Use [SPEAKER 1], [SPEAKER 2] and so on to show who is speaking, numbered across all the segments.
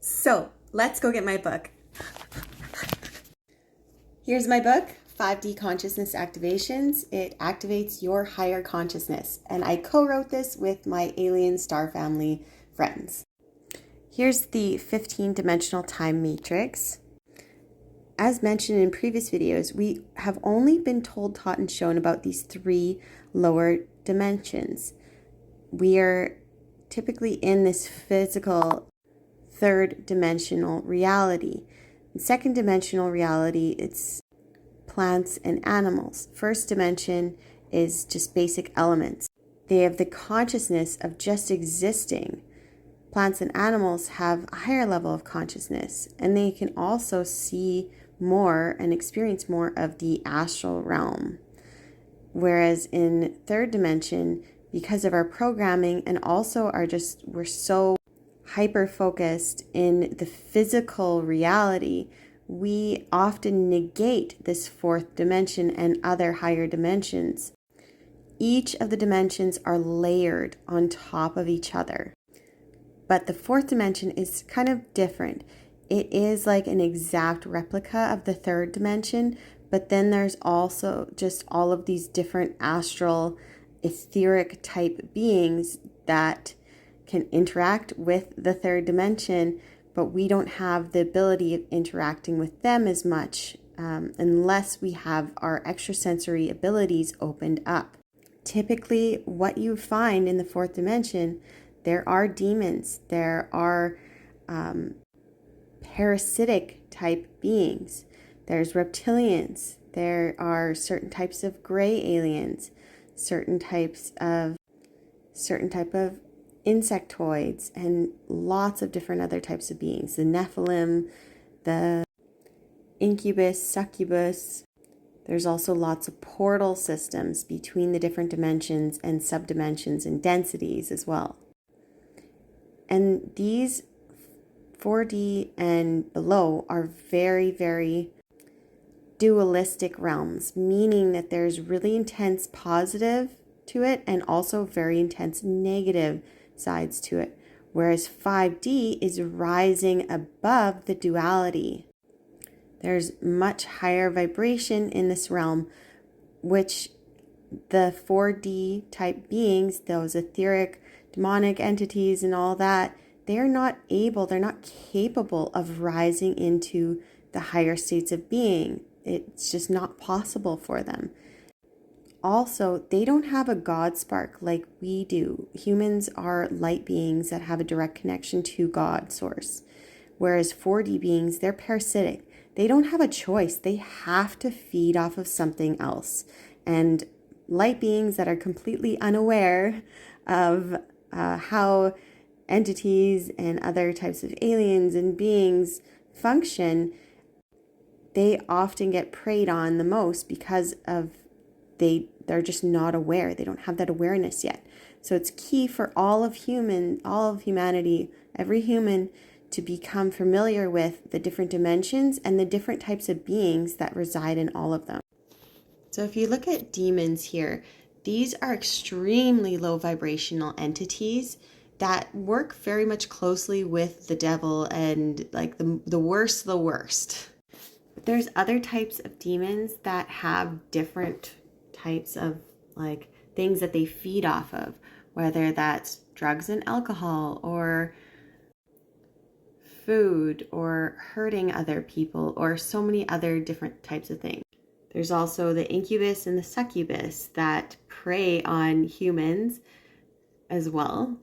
[SPEAKER 1] So let's go get my book. Here's my book, 5D Consciousness Activations. It activates your higher consciousness. And I co-wrote this with my alien star family friends. Here's the 15-dimensional time matrix. As mentioned in previous videos, we have only been told, taught, and shown about these 3 lower dimensions. We are typically in this physical 3rd dimensional reality. In 2nd dimensional reality, it's plants and animals. 1st dimension is just basic elements. They have the consciousness of just existing. Plants and animals have a higher level of consciousness, and they can also see more and experience more of the astral realm. Whereas in 3rd dimension, because of our programming and also we're so hyper-focused in the physical reality, we often negate this 4th dimension and other higher dimensions. Each of the dimensions are layered on top of each other. But the 4th dimension is kind of different. It is like an exact replica of the 3rd dimension, but then there's also just all of these different astral, etheric type beings that can interact with the 3rd dimension, but we don't have the ability of interacting with them as much unless we have our extrasensory abilities opened up. Typically, what you find in the 4th dimension, there are demons, there are parasitic type beings, there's reptilians, there are certain types of gray aliens, certain type of insectoids, and lots of different other types of beings. The Nephilim, the incubus, succubus. There's also lots of portal systems between the different dimensions and subdimensions and densities as well. And these 4D and below are very, very dualistic realms, meaning that there's really intense positive to it and also very intense negative sides to it. Whereas 5D is rising above the duality. There's much higher vibration in this realm, which the 4D type beings, those etheric, demonic entities and all that, they're not capable of rising into the higher states of being. It's just not possible for them. Also, they don't have a God spark like we do. Humans are light beings that have a direct connection to God source. Whereas 4D beings, they're parasitic. They don't have a choice. They have to feed off of something else. And light beings that are completely unaware of how entities and other types of aliens and beings function, they often get preyed on the most because of they're just not aware. They don't have that awareness yet. So it's key for all of humanity, every human, to become familiar with the different dimensions and the different types of beings that reside in all of them. So if you look at demons here, these are extremely low vibrational entities that work very much closely with the devil and like the worst of the worst. But there's other types of demons that have different types of like things that they feed off of, whether that's drugs and alcohol or food or hurting other people or so many other different types of things. There's also the incubus and the succubus that prey on humans as well.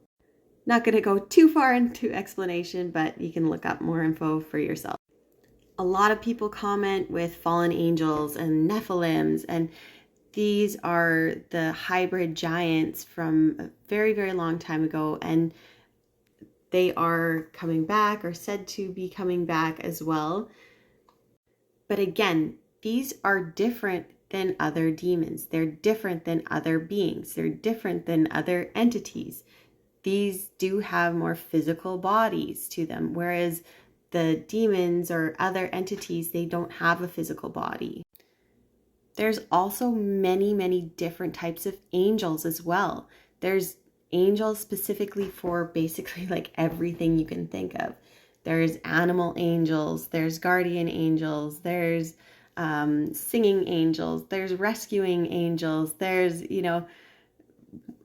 [SPEAKER 1] Not going to go too far into explanation, but you can look up more info for yourself. A lot of people comment with fallen angels and Nephilims, and these are the hybrid giants from a very, very long time ago, and they are coming back or said to be coming back as well. But again, these are different than other demons. They're different than other beings. They're different than other entities. These do have more physical bodies to them, whereas the demons or other entities, they don't have a physical body. There's also many, many different types of angels as well. There's angels specifically for basically like everything you can think of. There's animal angels, there's guardian angels, there's singing angels, there's rescuing angels, there's,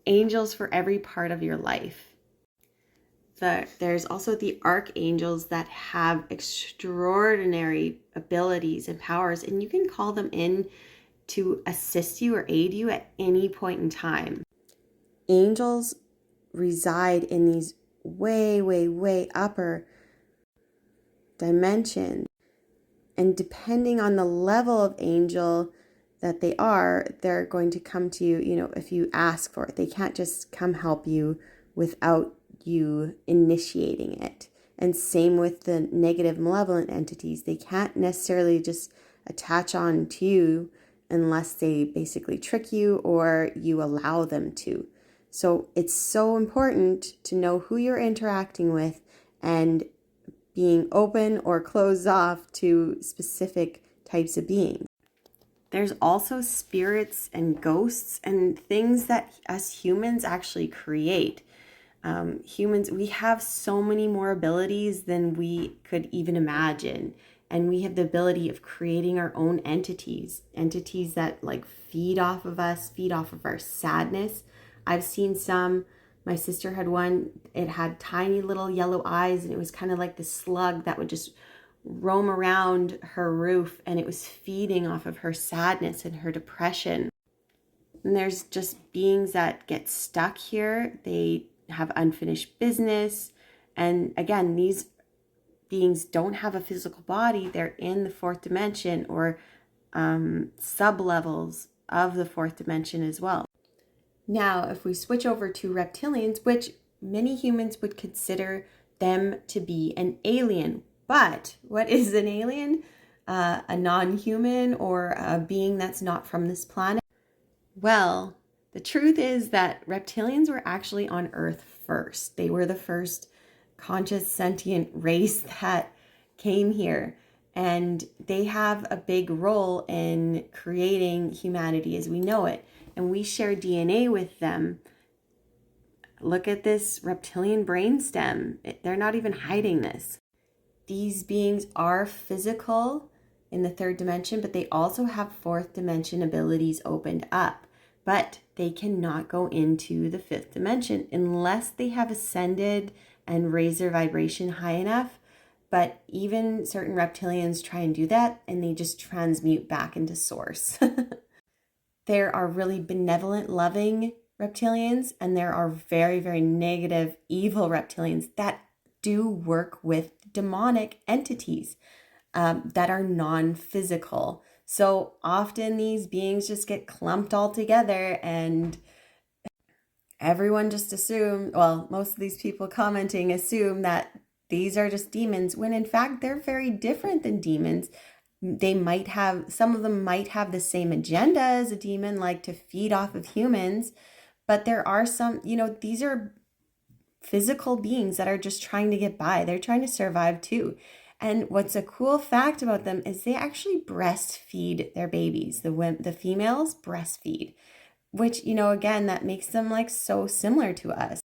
[SPEAKER 1] angels for every part of your life. There's also the archangels that have extraordinary abilities and powers, and you can call them in to assist you or aid you at any point in time. Angels reside in these way, way, way upper dimensions. And depending on the level of angel that they are, they're going to come to you, if you ask for it. They can't just come help you without you initiating it. And same with the negative malevolent entities. They can't necessarily just attach on to you unless they basically trick you or you allow them to. So it's so important to know who you're interacting with and being open or closed off to specific types of beings. There's also spirits and ghosts and things that us humans actually create. Humans, we have so many more abilities than we could even imagine. And we have the ability of creating our own entities that feed off of us, feed off of our sadness. I've seen some. My sister had one. It had tiny little yellow eyes, and it was kind of like the slug that would just roam around her roof, and it was feeding off of her sadness and her depression. And there's just beings that get stuck here. They have unfinished business. And again, these beings don't have a physical body. They're in the fourth dimension or sub-levels of the fourth dimension as well. Now, if we switch over to reptilians, which many humans would consider them to be an alien. But what is an alien? A non-human or a being that's not from this planet? Well, the truth is that reptilians were actually on Earth first. They were the first conscious sentient race that came here. And they have a big role in creating humanity as we know it. And we share DNA with them. Look at this reptilian brainstem. They're not even hiding this. These beings are physical in the third dimension, but they also have fourth dimension abilities opened up. But they cannot go into the fifth dimension unless they have ascended and raised their vibration high enough. But even certain reptilians try and do that, and they just transmute back into source. There are really benevolent, loving reptilians, and there are very, very negative, evil reptilians that do work with demonic entities that are non-physical. So often these beings just get clumped all together, and everyone just most of these people commenting assume that these are just demons, when in fact they're very different than demons. Some of them might have the same agenda as a demon, like to feed off of humans, but there are some, these are physical beings that are just trying to get by. They're trying to survive too. And what's a cool fact about them is they actually breastfeed their babies. The females breastfeed, which, again, that makes them so similar to us.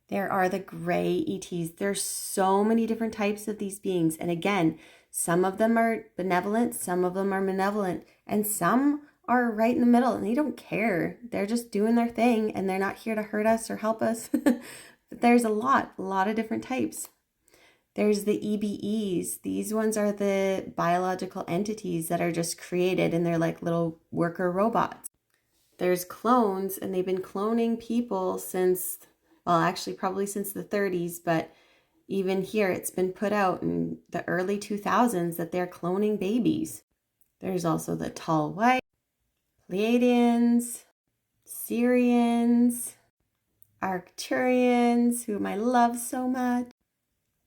[SPEAKER 1] There are the gray ETs. There's so many different types of these beings. And again, some of them are benevolent, some of them are malevolent, and some are right in the middle and they don't care. They're just doing their thing and they're not here to hurt us or help us. But there's a lot of different types. There's the EBEs. These ones are the biological entities that are just created and they're like little worker robots. There's clones, and they've been cloning people since, probably since the 30s, but even here it's been put out in the early 2000s that they're cloning babies. There's also the tall white, Pleiadians, Sirians, Arcturians, whom I love so much,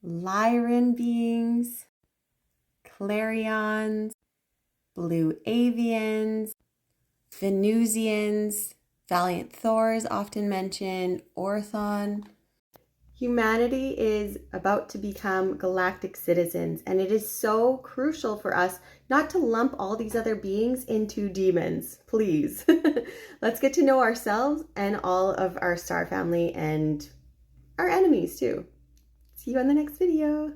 [SPEAKER 1] Lyran beings, Clarions, Blue Avians, Venusians, Valiant Thors often mentioned, Orthon. Humanity is about to become galactic citizens, and it is so crucial for us not to lump all these other beings into demons, please. Let's get to know ourselves and all of our star family and our enemies too. See you on the next video.